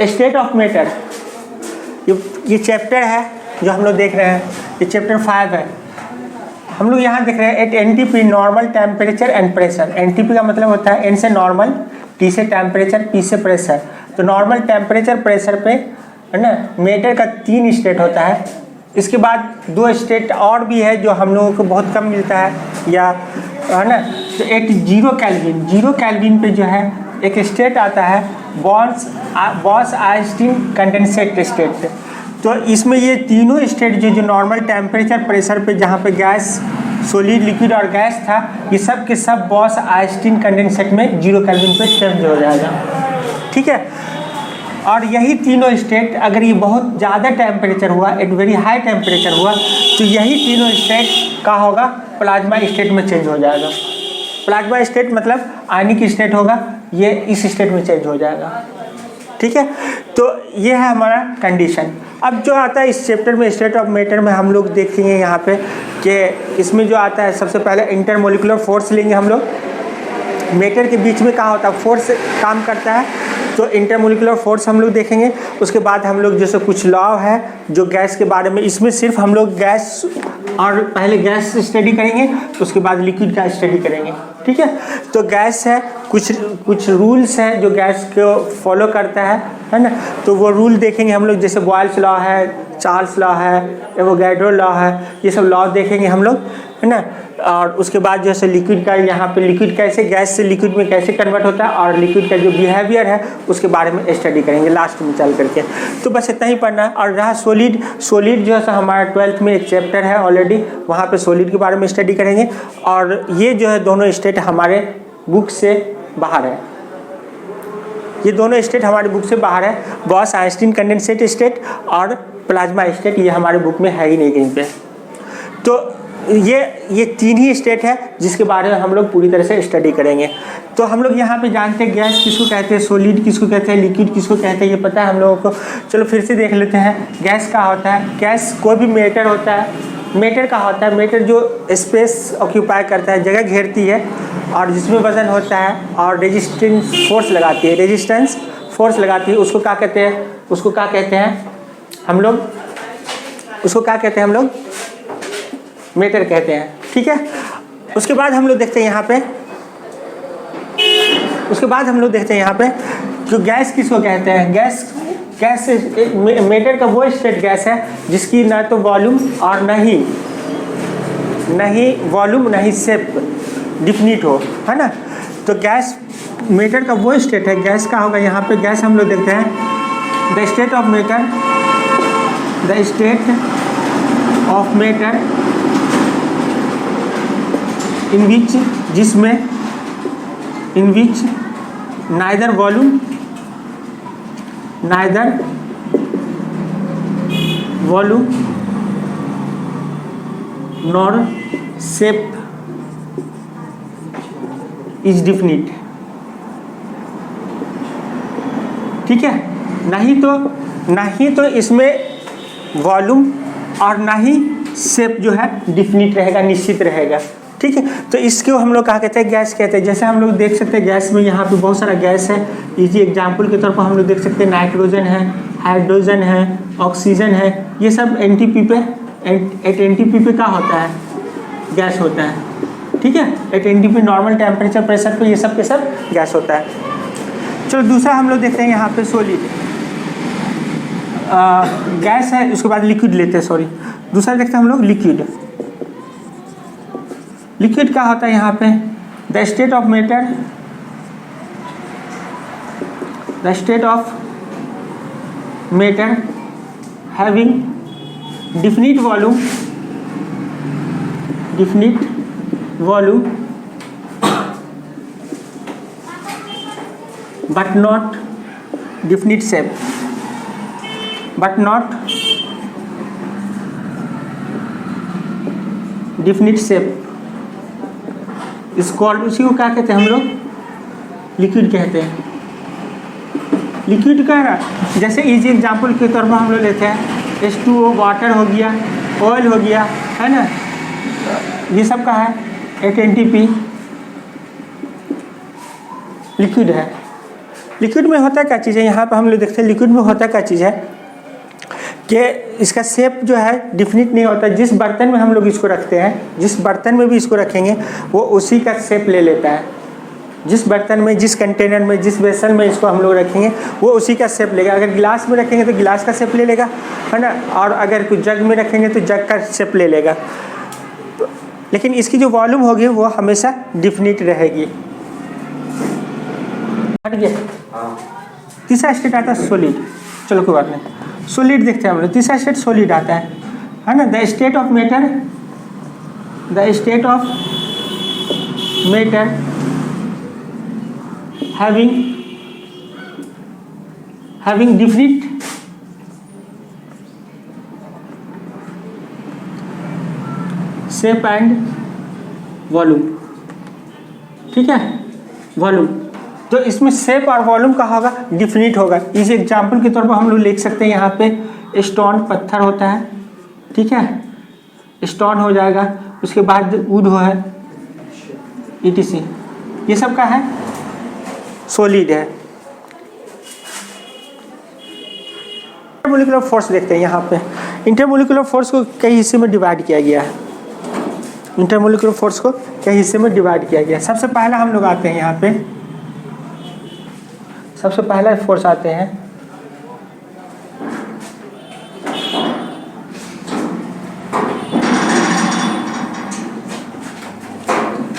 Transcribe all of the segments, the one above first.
State of matter, ये chapter है जो हम लोग देख रहे हैं, ये चैप्टर 5 है। हम लोग यहाँ देख रहे हैं at NTP normal temperature and pressure. NTP का मतलब होता है एन से नॉर्मल, टी से टेम्परेचर, पी से प्रेशर। तो नॉर्मल टेम्परेचर प्रेशर पे है ना मैटर का 3 स्टेट होता है। इसके बाद 2 स्टेट और भी है जो हम लोगों को बहुत कम मिलता है या है ना। तो एट 0 केल्विन, 0 केल्विन पे जो है एक स्टेट आता है बॉस-आइंस्टीन कंडेंसेट स्टेट। तो इसमें ये तीनों स्टेट जो नॉर्मल टेम्परेचर प्रेशर पे जहाँ पे गैस, सॉलिड, लिक्विड और गैस था, ये सब के सब बॉस-आइंस्टीन कंडेंसेट में 0 केल्विन पे चेंज हो जाएगा। ठीक है। और यही तीनों स्टेट अगर ये बहुत ज़्यादा टेम्परेचर हुआ, एट वेरी हाई टेम्परेचर हुआ, तो यही तीनों स्टेट का होगा प्लाज्मा स्टेट में चेंज हो जाएगा। प्लाज्मा स्टेट मतलब आयनिक स्टेट होगा, ये इस स्टेट में चेंज हो जाएगा। ठीक है। तो ये है हमारा कंडीशन। अब जो आता है इस चैप्टर में स्टेट ऑफ मैटर में हम लोग देखेंगे यहाँ पे कि इसमें जो आता है सबसे पहले इंटरमोलिकुलर फोर्स लेंगे हम लोग। मैटर के बीच में कहाँ होता है फोर्स काम करता है, तो इंटरमोलिकुलर फोर्स हम लोग देखेंगे। उसके बाद हम लोग जैसे कुछ लॉ है जो गैस के बारे में, इसमें सिर्फ हम लोग गैस और पहले गैस स्टडी करेंगे, उसके बाद लिक्विड का स्टडी करेंगे। ठीक है। तो गैस है, कुछ रूल्स हैं जो गैस को फॉलो करता है ना। तो वो रूल देखेंगे हम लोग, जैसे बॉयल्स लॉ है, चार्ल्स लॉ है, एवोगैड्रो लॉ है, ये सब लॉ देखेंगे हम लोग, है ना। और उसके बाद जैसे लिक्विड का, यहाँ पे लिक्विड कैसे गैस से लिक्विड में कैसे कन्वर्ट होता है और लिक्विड का जो बिहेवियर है उसके बारे में स्टडी करेंगे लास्ट में चल करके। तो बस इतना ही पढ़ना है। और रहा सॉलिड जो है हमारा 12th में एक चैप्टर है ऑलरेडी, वहाँ पे सॉलिड के बारे में स्टडी करेंगे। और ये जो है दोनों स्टेट हमारे बुक से बाहर है, ये दोनों स्टेट हमारे बुक से बाहर है। बॉस-आइंस्टीन कंडेंसेट स्टेट और प्लाज्मा स्टेट ये हमारे बुक में है ही नहीं कहीं पे। तो ये 3 ही स्टेट है जिसके बारे में हम लोग पूरी तरह से स्टडी करेंगे। तो हम लोग यहाँ पे जानते हैं गैस किसको कहते हैं, सॉलिड किसको कहते हैं, लिक्विड किसको कहते हैं, ये पता है हम लोगों को। चलो फिर से देख लेते हैं गैस क्या होता है। गैस कोई भी मैटर होता है, मैटर का होता है, मैटर जो स्पेस ऑक्यूपाई करता है, जगह घेरती है और जिसमें वजन होता है और रेजिस्टेंस फोर्स लगाती है, रेजिस्टेंस फोर्स लगाती है, उसको क्या कहते हैं, उसको क्या कहते हैं हम लोग, उसको क्या कहते हैं हम लोग, मैटर कहते हैं। ठीक है। उसके बाद हम लोग देखते हैं यहाँ पे, उसके बाद हम लोग देखते हैं यहाँ पे जो गैस किसको कहते हैं। गैस मैटर का वो स्टेट गैस है जिसकी ना तो वॉल्यूम और नहीं वॉल्यूम नहीं शेप डिफिनिट हो, है ना। तो गैस मैटर का वो स्टेट है। गैस का होगा यहाँ पे, गैस हम लोग देखते हैं the state of matter, the state of matter in which, जिसमें in which neither volume nor shape is definite. ठीक है। नहीं तो इसमें वॉल्यूम और ना ही शेप जो है डिफिनिट रहेगा, निश्चित रहेगा। ठीक है। तो इसको हम लोग क्या कहते हैं, गैस कहते हैं। जैसे हम लोग देख सकते हैं गैस में यहाँ पे बहुत सारा गैस है। इसी एग्जाम्पल के तौर पर हम लोग देख सकते हैं नाइट्रोजन है, हाइड्रोजन है, ऑक्सीजन है, ये सब एनटीपी पे, एट एनटीपी पे क्या होता है, गैस होता है। ठीक है। At NTP normal temperature pressure पे ये सब के सब गैस होता है। चलो दूसरा हम लोग देखते हैं यहाँ पे सॉलिड, गैस है, उसके बाद लिक्विड लेते हैं, सॉरी दूसरा देखते हैं हम लोग लिक्विड। लिक्विड क्या होता है यहाँ पे, the state of matter, the state of matter having definite volume but not definite shape, but not definite shape is called, उसी को क्या कहते हैं हम लोग, लिक्विड कहते हैं। लिक्विड का जैसे इजी एग्जांपल के तौर पर हम लोग लेते हैं H2O, वाटर हो गया, ऑयल हो गया, है ना, ये सब का है 8 NTP लिक्विड है। लिक्विड में होता क्या चीज़ है, यहाँ पर हम लोग देखते हैं लिक्विड में होता क्या चीज़ है कि इसका शेप जो है डिफिनिट नहीं होता। जिस बर्तन में हम लोग इसको रखते हैं, जिस बर्तन में भी इसको रखेंगे वो उसी का शेप ले लेता है। जिस बर्तन में, जिस कंटेनर में, जिस वेसल में इसको हम लोग रखेंगे वो उसी का शेप लेगा। अगर गिलास में रखेंगे तो गिलास का शेप ले लेगा, है ना, और अगर कुछ जग में रखेंगे तो जग का शेप ले लेगा। लेकिन इसकी जो वॉल्यूम होगी वो हमेशा डिफिनिट रहेगी। तीसरा स्टेट आता है सॉलिड। चलो कोई बात नहीं, सॉलिड देखते हैं हम लोग। तीसरा स्टेट सॉलिड आता है ना। The state of matter, the state of matter having definite shape and volume। ठीक है, वॉल्यूम। तो इसमें शेप और वॉल्यूम का होगा डिफिनिट होगा। इस एग्जाम्पल के तौर पर हम लोग लिख सकते हैं, यहाँ पे स्टोन पत्थर होता है, ठीक है, स्टोन हो जाएगा, उसके बाद वुड हो है, ETC, ये सब का है सॉलिड है। इंटरमोलिकुलर फोर्स देखते हैं यहाँ पे। इंटरमोलिकुलर फोर्स को कई हिस्से में डिवाइड किया गया है। इंटरमोलिकुलर फोर्स को कई हिस्से में डिवाइड किया गया है। सबसे पहला हम लोग आते हैं यहाँ पे, सबसे पहला फोर्स आते हैं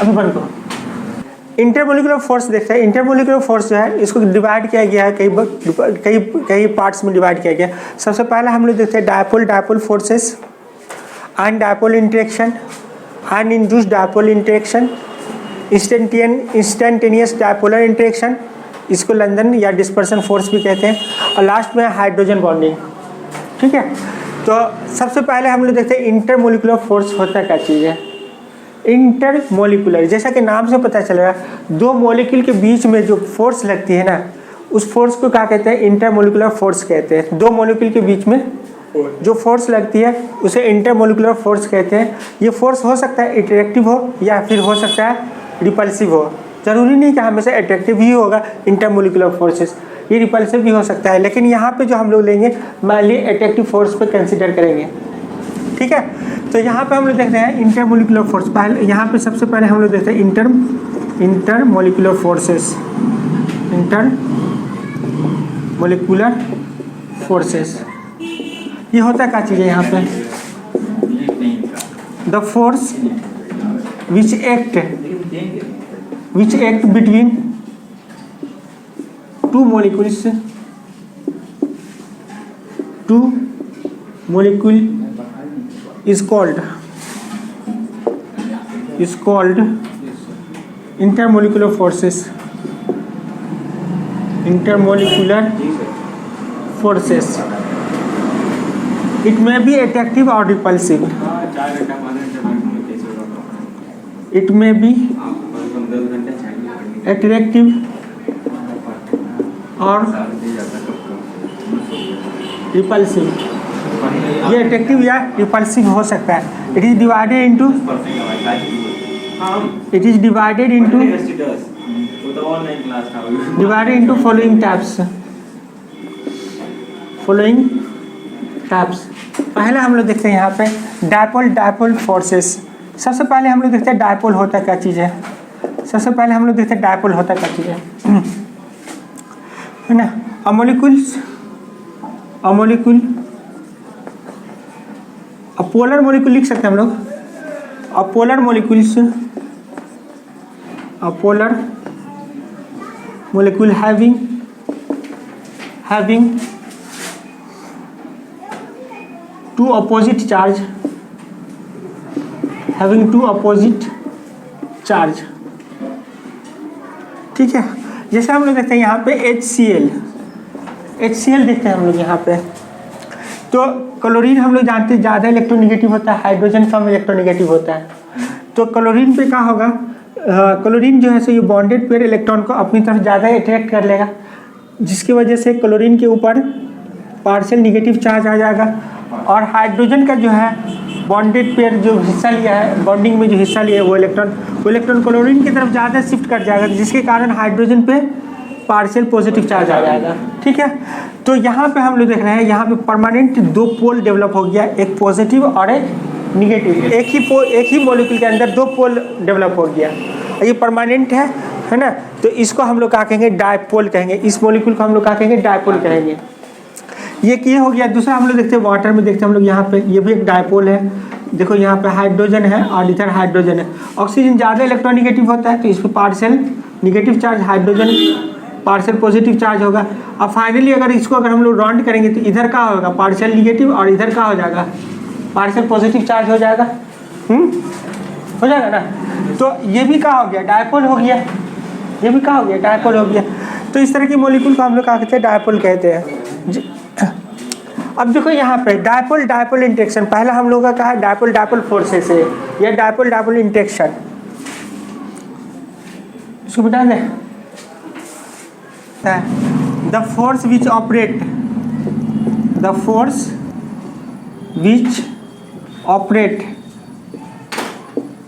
अभी बंद करो। इंटरमोलिकुलर फोर्स देखते हैं। इंटरमोलिकुलर फोर्स जो है इसको डिवाइड किया गया है, कई पार्ट्स में डिवाइड किया गया है। सबसे पहला हम लोग देखते हैं dipole forces, ion dipole interaction, ion induced dipole interaction, instantaneous dipolar interaction, इसको लंदन या डिस्पर्सन फोर्स भी कहते हैं, और लास्ट में हाइड्रोजन बॉन्डिंग। ठीक है, तो सबसे पहले हम लोग देखते हैं इंटरमोलिकुलर फोर्स होता क्या चीज़ है। इंटरमोलिकुलर, जैसा कि नाम से पता चल रहा है, दो मॉलिक्यूल के बीच में जो फोर्स लगती है ना, उस फोर्स को क्या कहते हैं, इंटरमोलिकुलर फोर्स कहते हैं। दो मॉलिक्यूल के बीच में जो फोर्स लगती है उसे इंटरमोलिकुलर फोर्स कहते हैं। ये फोर्स हो सकता है अट्रैक्टिव हो या फिर हो सकता है रिपल्सिव हो। जरूरी नहीं कि हमेशा अट्रैक्टिव ही होगा इंटरमोलिकुलर फोर्सेस, ये रिपल्सिव भी हो सकता है। लेकिन यहाँ पे जो हम लोग लेंगे mainly अट्रैक्टिव फोर्स पे कंसिडर करेंगे। ठीक है, तो यहाँ पे हम लोग देखते हैं इंटरमोलिकुलर फोर्स। पहले यहाँ पे सबसे पहले हम लोग देखते हैं इंटरमोलिकुलर फोर्सेस, इंटरमोलिकुलर फोर्सेस। ये होता क्या चीज़ है यहाँ पे, the force which act between two molecules, is called intermolecular forces, intermolecular forces. It may be attractive or repulsive, it may be attractive or repulsive। ये अट्रैक्टिव या रिपल्सिव हो सकता है। It is divided into following types. पहले हम लोग देखते हैं यहाँ पे डायपोल फोर्सेस। सबसे पहले हम लोग देखते हैं डायपोल होता क्या चीज़ है। सबसे पहले हम लोग देखते हैं डायपोल होता क्या चीज़ है ना। अ पोलर मॉलिक्यूल लिख सकते हैं हम लोग। Polar molecule having two opposite charge, ठीक है। जैसे हम लोग देखते हैं यहाँ पे HCl देखते हैं हम लोग यहाँ पे। तो क्लोरीन हम लोग जानते हैं ज़्यादा इलेक्ट्रोनेगेटिव होता है, हाइड्रोजन कम इलेक्ट्रोनेगेटिव होता है। तो क्लोरीन पे क्या होगा, क्लोरीन जो है सो ये बॉन्डेड पेयर इलेक्ट्रॉन को अपनी तरफ ज़्यादा अट्रैक्ट कर लेगा, जिसकी वजह से क्लोरीन के ऊपर पार्शियल नेगेटिव चार्ज आ जाएगा। और हाइड्रोजन का जो है बॉन्डेड पेयर जो हिस्सा लिया है, बॉन्डिंग में जो हिस्सा लिया है, वो इलेक्ट्रॉन क्लोरीन की तरफ ज़्यादा शिफ्ट कर जाएगा, जिसके कारण हाइड्रोजन पे पार्शियल पॉजिटिव चार्ज आ जाएगा। ठीक है, तो यहाँ पे हम लोग देख रहे हैं, यहाँ पे परमानेंट दो पोल डेवलप हो गया, एक पॉजिटिव और एक निगेटिव। एक ही मॉलिक्यूल के अंदर दो पोल डेवलप हो गया, ये परमानेंट है ना। तो इसको हम लोग क्या कहेंगे, डायपोल कहेंगे। इस मॉलिक्यूल को हम लोग क्या कहेंगे, डायपोल कहेंगे। ये हो गया। दूसरा हम लोग देखते हैं वाटर में, देखते हैं हम लोग यहाँ पे, ये भी एक डायपोल है। देखो यहाँ पे हाइड्रोजन है और इधर हाइड्रोजन है। ऑक्सीजन ज़्यादा इलेक्ट्रोनिगेटिव होता है तो इस पर partial negative charge, hydrogen partial positive charge होगा। और फाइनली अगर इसको अगर हम लोग राउंड करेंगे तो इधर का होगा पार्शियल निगेटिव और इधर का हो जाएगा पार्शियल पॉजिटिव चार्ज हो जाएगा। हो जाएगा ना। तो ये भी क्या हो गया, डायपोल हो गया। ये भी क्या हो गया, डायपोल हो गया। तो इस तरह की मॉलिक्यूल को हम लोग क्या कहते हैं, डायपोल कहते हैं। अब देखो यहाँ पे डायपोल इंटरेक्शन, पहला हम लोगों का कहा है डायपोल फोर्सेस है, या डायपोल इंटरेक्शन। इसको बता दें, the force which operate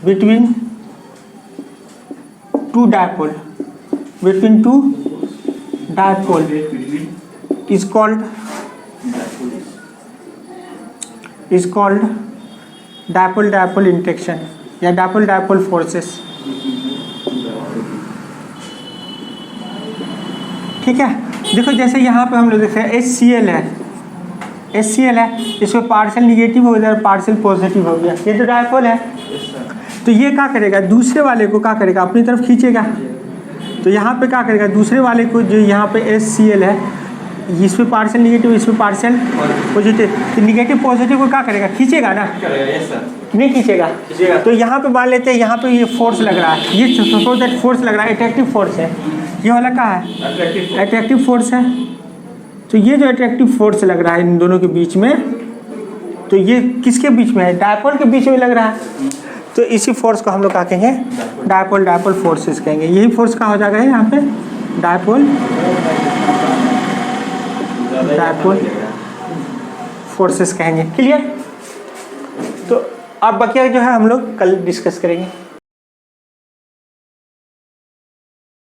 between two dipole is called dipole interaction या dipole forces। ठीक है, देखो जैसे यहाँ पे हम लोग देख रहे हैं HCl है, इसमें पार्शियल निगेटिव हो गया, पार्शियल पॉजिटिव हो गया, ये तो डायपोल है। तो ये क्या करेगा, दूसरे वाले को क्या करेगा, अपनी तरफ खींचेगा। तो यहाँ पे क्या करेगा, दूसरे वाले को, जो यहाँ पे HCl है, इस पे पार्शियल निगेटिव, इस पे पार्शियल पॉजिटिव, तो निगेटिव पॉजिटिव को क्या करेगा, खींचेगा ना, नहीं खींचेगा। तो यहाँ पे मान लेते हैं, यहाँ पे ये फोर्स लग रहा है, ये सपोज दैट फोर्स लग रहा है, अट्रैक्टिव फोर्स है। ये वाला क्या है, अट्रैक्टिव फोर्स है। तो ये जो अट्रैक्टिव फोर्स लग रहा है इन दोनों के बीच में, तो ये किसके बीच में है, डायपोल के बीच में लग रहा है। तो इसी फोर्स को हम लोग क्या कहेंगे, डायपोल फोर्सेस कहेंगे। यही फोर्स का हो जाएगा यहाँ पे डायपोल फोर्सेस कहेंगे। क्लियर। तो अब बाकी जो है हम लोग कल डिस्कस करेंगे।